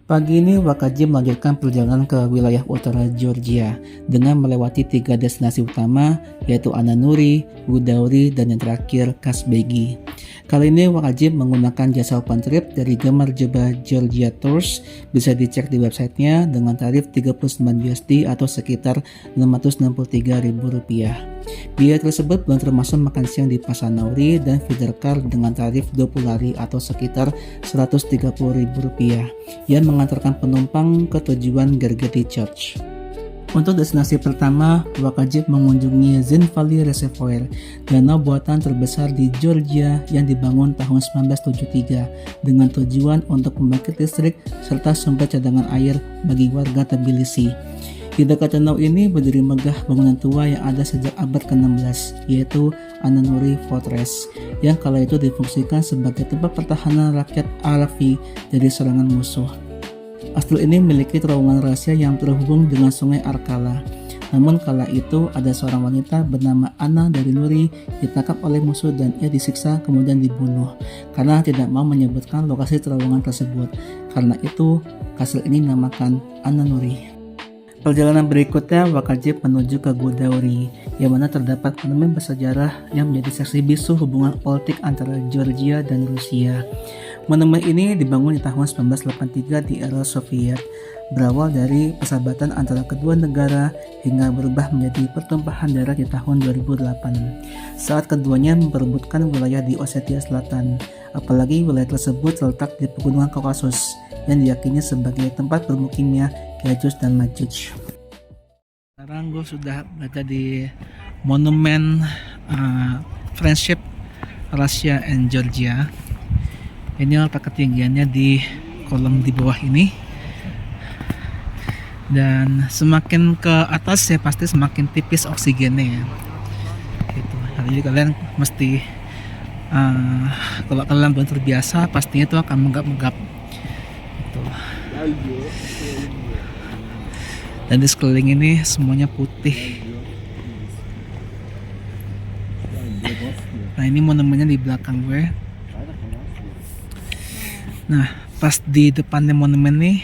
Pagi ini Wakaji melanjutkan perjalanan ke wilayah utara Georgia dengan melewati 3 destinasi utama yaitu Ananuri, Gudauri, dan yang terakhir Kasbegi. Kali ini Wakaji menggunakan jasa open trip dari Gamarjeba Georgia Tours, bisa dicek di websitenya dengan tarif 39 USD atau sekitar Rp663.000. Biaya tersebut belum termasuk makan siang di Pasanauri dan feeder car dengan tarif 20 lari atau sekitar Rp130.000 yang mengantarkan penumpang ke tujuan Gergeti Church. Untuk destinasi pertama, Wakaji mengunjungi Zin Valley Reservoir, danau buatan terbesar di Georgia yang dibangun tahun 1973 dengan tujuan untuk pembangkit listrik serta sumber cadangan air bagi warga Tbilisi. Di dekat danau ini berdiri megah bangunan tua yang ada sejak abad ke-16, yaitu Ananuri Fortress, yang kala itu difungsikan sebagai tempat pertahanan rakyat Aravi dari serangan musuh. Kastil ini memiliki terowongan rahasia yang terhubung dengan sungai Arkala. Namun kala itu ada seorang wanita bernama Anna dari Nuri ditangkap oleh musuh dan ia disiksa kemudian dibunuh karena tidak mau menyebutkan lokasi terowongan tersebut. Karena itu kastil ini dinamakan Ananuri. Perjalanan berikutnya Wakaji menuju ke Gudauri, yang mana terdapat monumen bersejarah yang menjadi saksi bisu hubungan politik antara Georgia dan Rusia. Monumen ini dibangun di tahun 1983 di era Soviet, berawal dari persahabatan antara kedua negara hingga berubah menjadi pertumpahan darah di tahun 2008 saat keduanya memperebutkan wilayah di Ossetia Selatan. Apalagi wilayah tersebut terletak di pegunungan Kaukasus yang diyakini sebagai tempat bermukimnya Yajus dan Majuj. Sekarang gue sudah berada di monumen Friendship Russia and Georgia. Ini letak ketinggiannya di kolom di bawah ini, dan semakin ke atas ya pasti semakin tipis oksigennya ya. Gitu. Jadi kalian mesti kalau kalian belum terbiasa pastinya itu akan menggap-menggap. Gitu. Dan di sekeliling ini semuanya putih. Nah ini monumennya di belakang gue. Nah pas di depannya monumen nih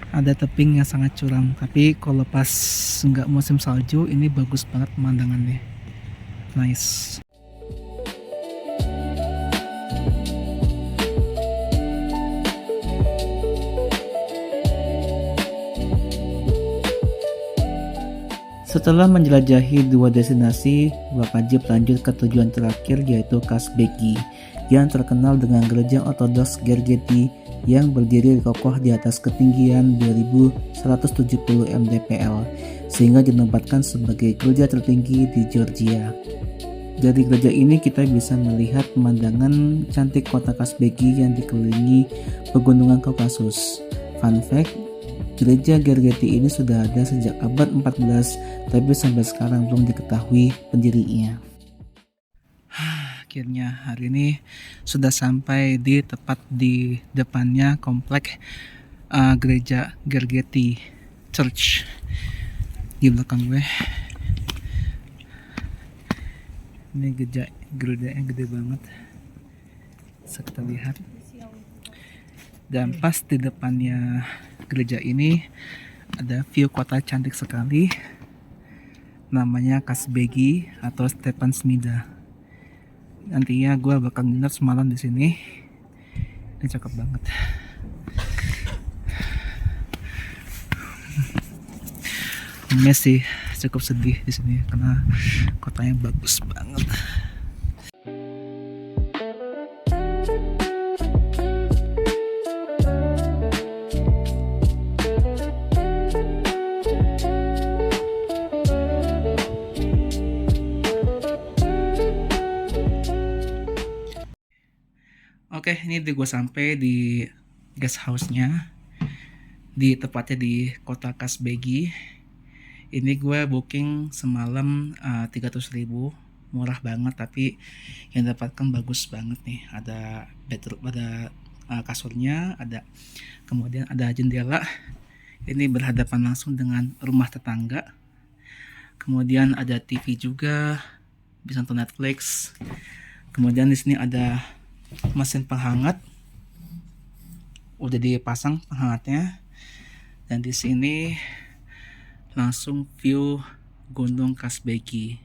ada tebing yang sangat curam, tapi kalau pas nggak musim salju ini bagus banget pemandangannya. Nice. Setelah menjelajahi 2 destinasi, Wakaji lanjut ke tujuan terakhir yaitu Kasbegi, yang terkenal dengan gereja ortodoks Gergeti yang berdiri kokoh di atas ketinggian 2170 mdpl, sehingga dinobatkan sebagai gereja tertinggi di Georgia. Dari gereja ini kita bisa melihat pemandangan cantik kota Kasbegi yang dikelilingi pegunungan Kaukasus. Fun fact, gereja Gergeti ini sudah ada sejak abad 14, tapi sampai sekarang belum diketahui pendirinya. Akhirnya hari ini sudah sampai di tepat di depannya komplek gereja Gergeti Church di belakang gue. Ini gerejanya gede banget, bisa kita lihat. Dan pas di depannya gereja ini ada view kota cantik sekali, namanya Kasbegi atau Stepan Smida. Nantinya gue bakal nginep semalam di sini. Ini cakep banget. Messi cukup sedih di sini karena kotanya bagus banget. Oke, ini gue sampai di guest house-nya, di tepatnya di kota Kasbegi. Ini gue booking semalam 300.000, murah banget, tapi yang dapatkan bagus banget nih. Ada bedroom, ada kasurnya, kemudian ada jendela. Ini berhadapan langsung dengan rumah tetangga. Kemudian ada TV juga, bisa nonton Netflix. Kemudian di sini ada mesin penghangat udah dipasang penghangatnya. Dan di sini langsung view Gunung Kasbegi.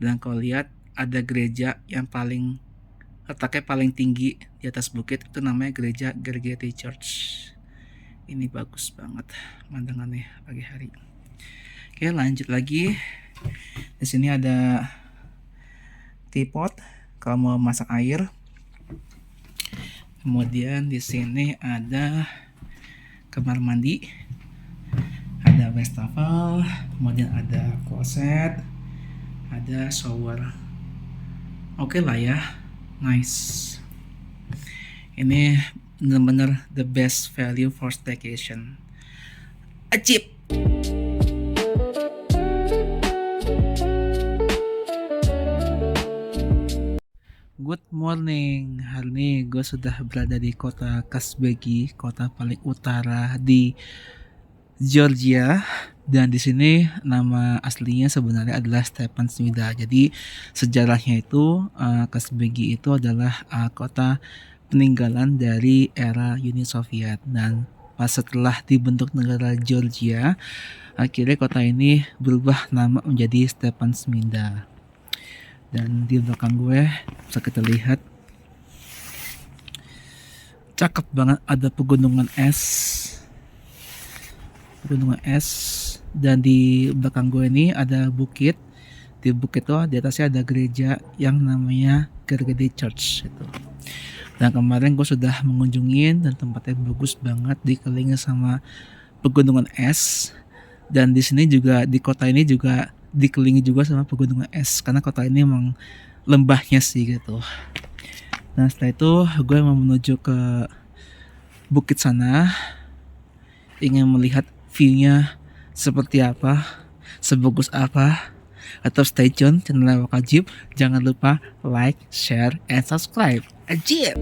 Dan kalau lihat ada gereja yang letaknya paling tinggi di atas bukit, itu namanya gereja Gergely Church. Ini bagus banget pemandangannya pagi hari. Oke, lanjut lagi. Di sini ada teapot kalau mau masak air. Kemudian di sini ada kamar mandi, ada wastafel, kemudian ada kloset, ada shower. Oke lah ya, nice. Ini benar-benar the best value for staycation. Ajib. Good morning. Hari ini gue sudah berada di kota Kasbegi, kota paling utara di Georgia. Dan di sini nama aslinya sebenarnya adalah Stepan Smida. Jadi sejarahnya itu Kasbegi itu adalah kota peninggalan dari era Uni Soviet. Dan pas setelah dibentuk negara Georgia, akhirnya kota ini berubah nama menjadi Stepan Smida. Dan di belakang gue bisa kita lihat cakep banget, ada pegunungan es, dan di belakang gue ini ada bukit. Di bukit itu di atasnya ada gereja yang namanya Gergely Church itu. Dan kemarin gue sudah mengunjungi dan tempatnya bagus banget, dikelilingi sama pegunungan es. Dan di sini juga, di kota ini juga dikelilingi juga sama pegunungan es, karena kota ini emang lembahnya sih gitu. Nah setelah itu gue mau menuju ke bukit sana, ingin melihat view-nya seperti apa, sebagus apa. Atau stay tune channel Wakajib, jangan lupa like, share, and subscribe. Ajib.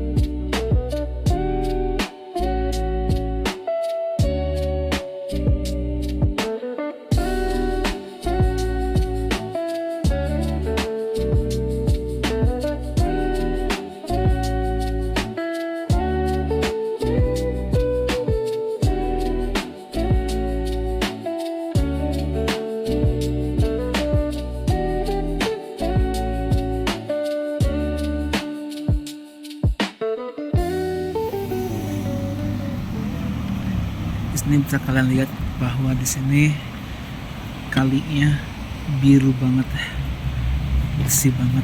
Di sini bisa kalian lihat bahwa di sini kalinya biru banget, bersih banget.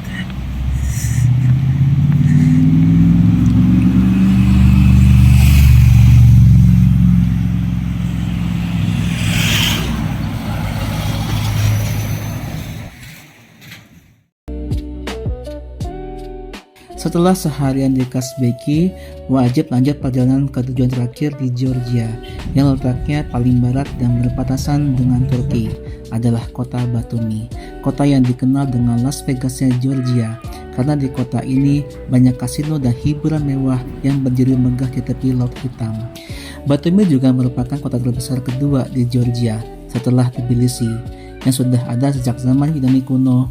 Setelah seharian di Kasbegi, wajib lanjut perjalanan ke tujuan terakhir di Georgia, yang letaknya paling barat dan berbatasan dengan Turki, adalah kota Batumi. Kota yang dikenal dengan Las Vegasnya Georgia, karena di kota ini banyak kasino dan hiburan mewah yang berdiri megah di tepi Laut Hitam. Batumi juga merupakan kota terbesar kedua di Georgia setelah Tbilisi, yang sudah ada sejak zaman Yunani kuno,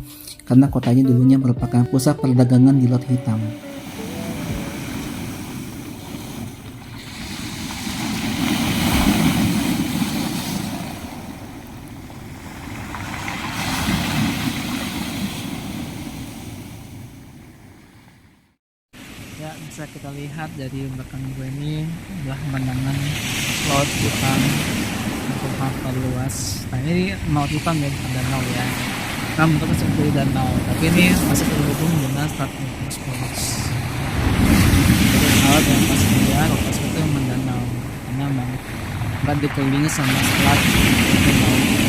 karena kotanya dulunya merupakan pusat perdagangan di Laut Hitam. Ya, bisa kita lihat dari belakang gue ini adalah pemandangan Laut Hitam untuk hafal luas. Nah ini Laut Hitam ya, bukan danau ya. Nah bentuknya seperti danau, tapi ini masih terhubung dengan Selat Bosporus. Jadi laut yang pas dia, kalau pas itu memang danau, karena memang dikelilingi sama selat danau.